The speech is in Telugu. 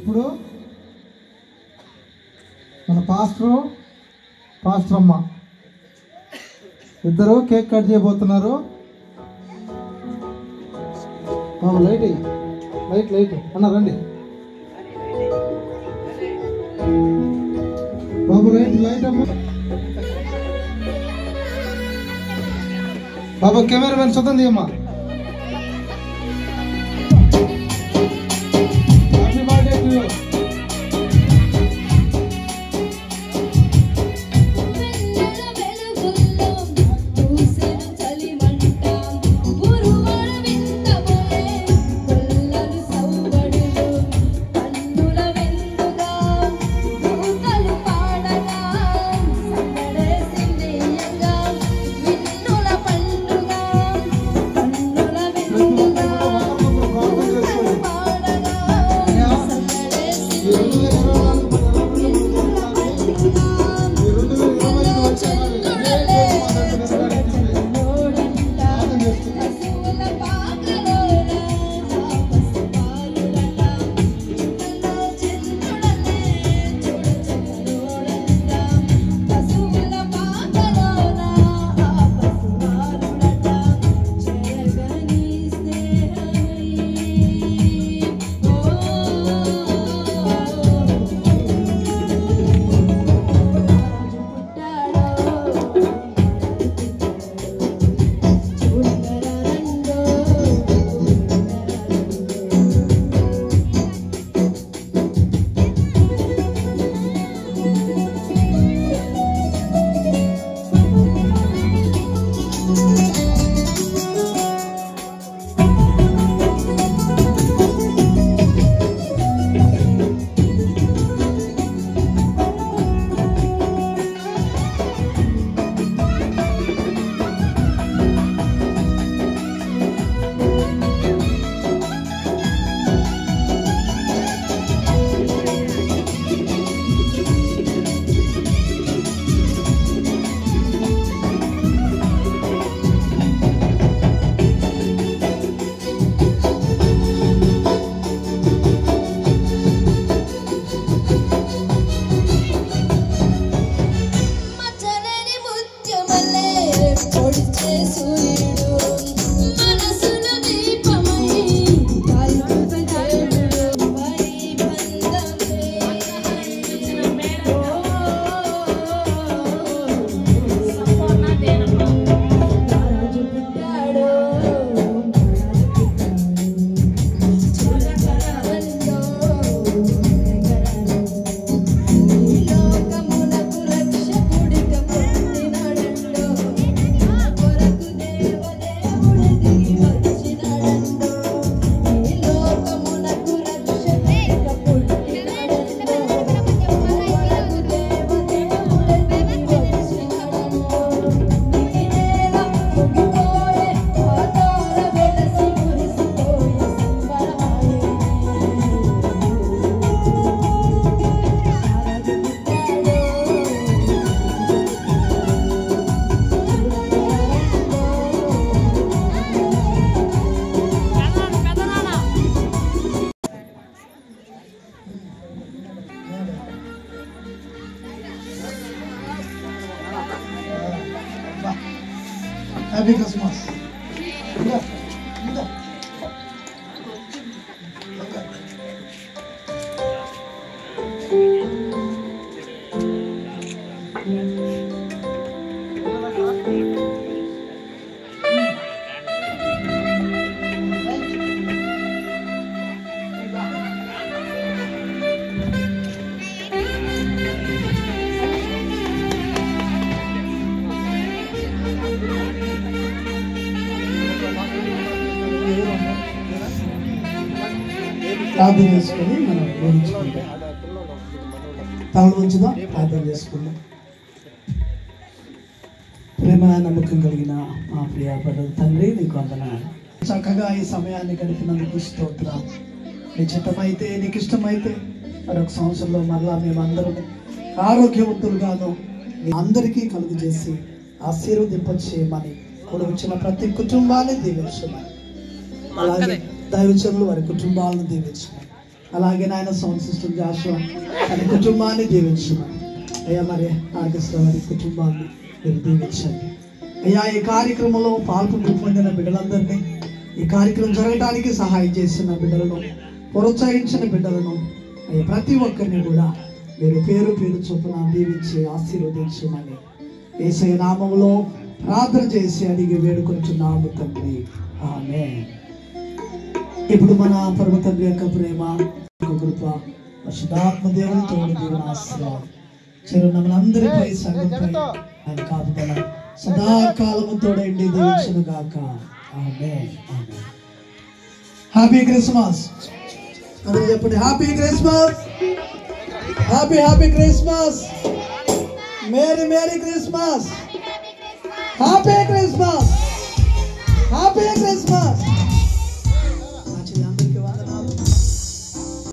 ఇప్పుడు మన పాస్టర్ అమ్మ ఇద్దరు కేక్ కట్ చేయబోతున్నారు. లైట్ లైట్ లైట్ అన్న రండి బాబు, లైట్ లైట్ అమ్మ. బాబు కెమెరా మ్యాన్ చూద్దాం అమ్మా. Happy birthday to you. Happy Christmas. ప్రార్థన చేసుకొని మనం ఊహించుకుంటాం. తల ఉంచుదాం, ప్రార్థన చేసుకుందాం. ప్రేమ నమ్మకం కలిగిన మా ప్రియ తండ్రి, నీకు వందనాలు. చక్కగా ఈ సమయాన్ని గడిపినందుకు స్తోత్రం. నీ చిత్తమైతే, నీకు ఇష్టమైతే మరొక సంవత్సరంలో మరలా మేమందరం ఆరోగ్యవంతులుగాను అందరికీ కలుగు చేసి ఆశీర్వదింపచేయమని కూడా వచ్చిన ప్రతి కుటుంబాన్ని దీవించమని, అలాగే దైవజనులు వారి కుటుంబాలను దీవించమని అలాగే నాయన సౌండ్ సిస్టమ్ జాషువా తన కుటుంబాన్ని దీవించమని అయ్యా, మరి ఆర్కెస్ట్రా వారి కుటుంబాన్ని మీరు దీవించండి అయ్యా. ఈ కార్యక్రమంలో పాల్గొని పొందిన బిడ్డలందరినీ, ఈ కార్యక్రమం జరగడానికి సహాయం చేసిన బిడ్డలను, ప్రోత్సహించిన బిడ్డలను అయ్యా, ప్రతి ఒక్కరిని కూడా మీరు పేరు పేరు చొప్పున దీవించి ఆశీర్వదించమని యేసయ్య నామములో ప్రార్థన చేసి అడిగి వేడుకొంటున్నాము తండ్రి, ఆమేన్. ఇప్పుడు మన పరమ తండ్రి యొక్క ప్రేమ, కృప, పరిశుద్ధాత్మ దేవుని తోడు దేవుని ఆశీర్వాదం చిరునమలందరిపై సంఘంపై ఆయన కాపుదల సదాకాలము తోడండి దీవించును గాక, ఆమేన్, ఆమేన్. హ్యాపీ క్రిస్మస్ అందరూ చెప్పండి. Happy Christmas, happy happy Christmas, merry merry Christmas, happy Christmas, happy Christmas.